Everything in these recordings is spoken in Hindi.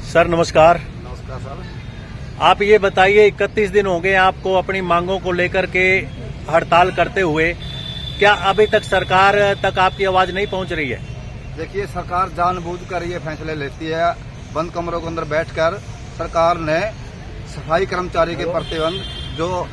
सर नमस्कार। नमस्कार सर। आप ये बताइए 31 दिन हो गए आपको अपनी मांगों को लेकर के हड़ताल करते हुए, क्या अभी तक सरकार तक आपकी आवाज नहीं पहुंच रही है? देखिए, सरकार जानबूझकर ये फैसले लेती है। बंद कमरों के अंदर बैठकर सरकार ने सफाई कर्मचारी के प्रतिबंध जो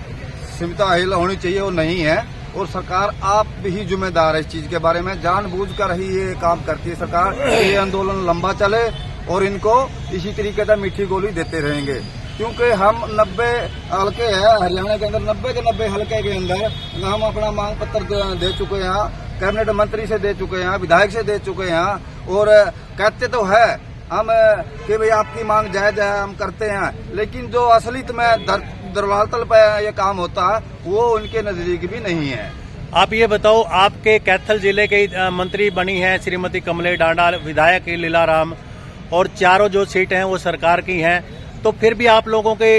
सीमता हिल होनी चाहिए वो नहीं है, और सरकार आप भी जिम्मेदार है इस चीज के बारे में। जानबूझकर ही ये काम करती है सरकार। ये आंदोलन लंबा चले और इनको इसी तरीके से मीठी गोली देते रहेंगे, क्योंकि हम 90 हल्के हैं हरियाणा के अंदर, 90 के 90 हल्के के अंदर हम अपना मांग पत्र दे चुके हैं, कैबिनेट मंत्री से दे चुके हैं, विधायक से दे चुके हैं, और कहते तो है हम कि भाई आपकी मांग जायज है, हम करते हैं, लेकिन जो असलियत में दरवातल पे ये काम होता है वो उनके नजदीक भी नहीं है। आप ये बताओ, आपके कैथल जिले के मंत्री बनी हैं श्रीमती कमलेश डांडा, विधायक लीलाराम, और चारों जो सीटें हैं वो सरकार की हैं, तो फिर भी आप लोगों के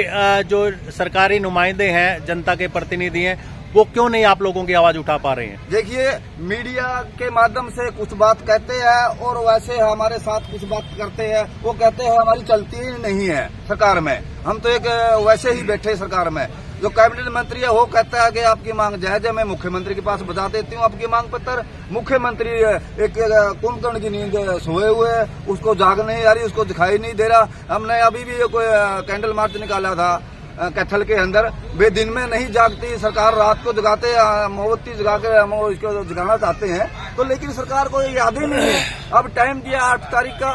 जो सरकारी नुमाइंदे हैं, जनता के प्रतिनिधि हैं, वो क्यों नहीं आप लोगों की आवाज उठा पा रहे हैं? देखिए, मीडिया के माध्यम से कुछ बात कहते हैं और वैसे हमारे साथ कुछ बात करते हैं। वो कहते हैं हमारी चलती ही नहीं है सरकार में, हम तो एक वैसे ही बैठे सरकार में। जो कैबिनेट मंत्री है वो कहता है कि आपकी मांग जायज है, मैं मुख्यमंत्री के पास बता देती हूँ आपकी मांग पत्र। मुख्यमंत्री एक कुंभकर्ण की नींद सोए हुए है, उसको जाग नहीं आ रही, उसको दिखाई नहीं दे रहा। हमने अभी भी कोई कैंडल मार्च निकाला था कैथल के अंदर, वे दिन में नहीं जागती सरकार, रात को जगाते, मोमबत्ती जगा के हम इसको जगाना चाहते हैं, तो लेकिन सरकार को याद ही नहीं है। अब टाइम दिया 8 तारीख का,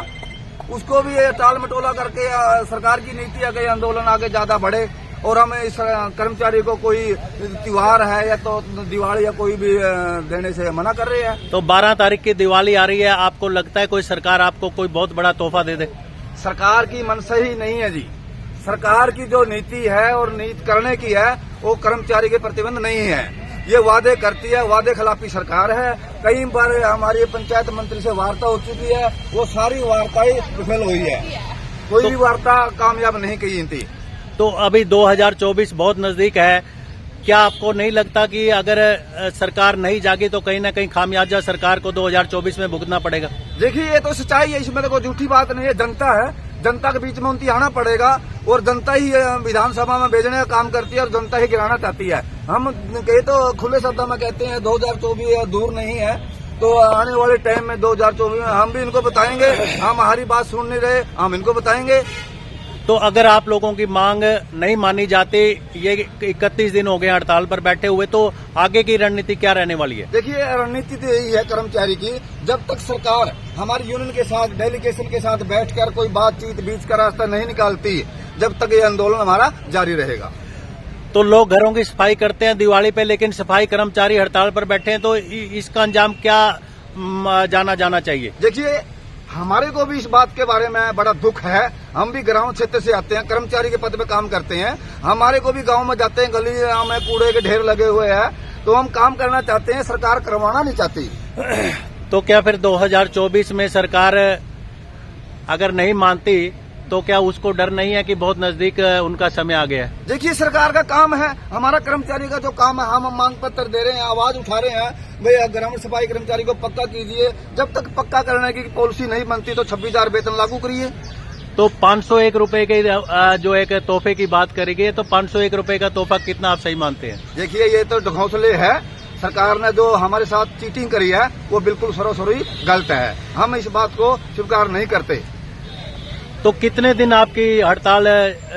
उसको भी टाल मटोला करके सरकार की नीति है कि आंदोलन आगे ज्यादा बढ़े, और हम इस कर्मचारी को कोई त्योहार है या तो दिवाली या कोई भी देने से मना कर रहे हैं। तो 12 तारीख की दिवाली आ रही है, आपको लगता है कोई सरकार आपको कोई बहुत बड़ा तोहफा दे दे? सरकार की मनसा ही नहीं है जी। सरकार की जो नीति है और नीति करने की है वो कर्मचारी के प्रतिबंध नहीं है। ये वादे करती है, वादे खिलाफी सरकार है। कई बार हमारी पंचायत मंत्री से वार्ता हो चुकी है, वो सारी वार्ताएं विफल हुई है, कोई भी वार्ता कामयाब नहीं की थी। तो अभी 2024 बहुत नजदीक है, क्या आपको नहीं लगता कि अगर सरकार नहीं जागी तो कहीं ना कहीं खामियाजा सरकार को 2024 में भुगतना पड़ेगा? देखिए, ये तो सच्चाई है, इसमें तो कोई झूठी बात नहीं है। जनता है, जनता के बीच में उनकी आना पड़ेगा, और जनता ही विधानसभा में भेजने का काम करती है और जनता ही गिराना चाहती है। हम कहे तो खुले शब्दों में कहते हैं 2024 दूर नहीं है, तो आने वाले टाइम में 2024 में हम भी इनको बताएंगे। हम हमारी बात सुन नहीं रहे, हम इनको बताएंगे। तो अगर आप लोगों की मांग नहीं मानी जाती, ये 31 दिन हो गए हड़ताल पर बैठे हुए, तो आगे की रणनीति क्या रहने वाली है? देखिए, रणनीति तो यही है कर्मचारी की, जब तक सरकार हमारी यूनियन के साथ, डेलीगेशन के साथ बैठकर कोई बातचीत बीच का रास्ता नहीं निकालती, जब तक ये आंदोलन हमारा जारी रहेगा। तो लोग घरों की सफाई करते हैं दिवाली पे, लेकिन सफाई कर्मचारी हड़ताल पर बैठे हैं, तो इसका अंजाम क्या जाना चाहिए? देखिए, हमारे को भी इस बात के बारे में बड़ा दुख है। हम भी ग्राम क्षेत्र से आते हैं, कर्मचारी के पद पे काम करते हैं, हमारे को भी गांव में जाते हैं, गली में कूड़े के ढेर लगे हुए हैं, तो हम काम करना चाहते हैं, सरकार करवाना नहीं चाहती। तो क्या फिर 2024 में सरकार अगर नहीं मानती तो क्या उसको डर नहीं है कि बहुत नजदीक उनका समय आ गया है? देखिए, सरकार का काम है, हमारा कर्मचारी का जो काम है, हम मांग पत्र दे रहे हैं, आवाज उठा रहे हैं, भाई ग्रामीण सफाई कर्मचारी को पक्का कीजिए। जब तक पक्का करने की पॉलिसी नहीं बनती तो 26,000 वेतन लागू करिए। तो 501 रुपए के जो एक तोहफे की बात करेंगे, तो 501 रुपए का तोहफा कितना आप सही मानते हैं? देखिए, ये तो ढकोसले है। सरकार ने जो हमारे साथ चीटिंग करी है वो बिल्कुल सरोसरी गलत है, हम इस बात को स्वीकार नहीं करते। तो कितने दिन आपकी हड़ताल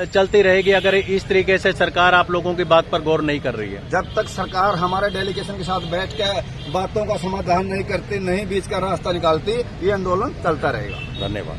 चलती रहेगी अगर इस तरीके से सरकार आप लोगों की बात पर गौर नहीं कर रही है? जब तक सरकार हमारे डेलीगेशन के साथ बैठ के बातों का समाधान नहीं करती, नहीं बीच का रास्ता निकालती, ये आंदोलन चलता रहेगा। धन्यवाद।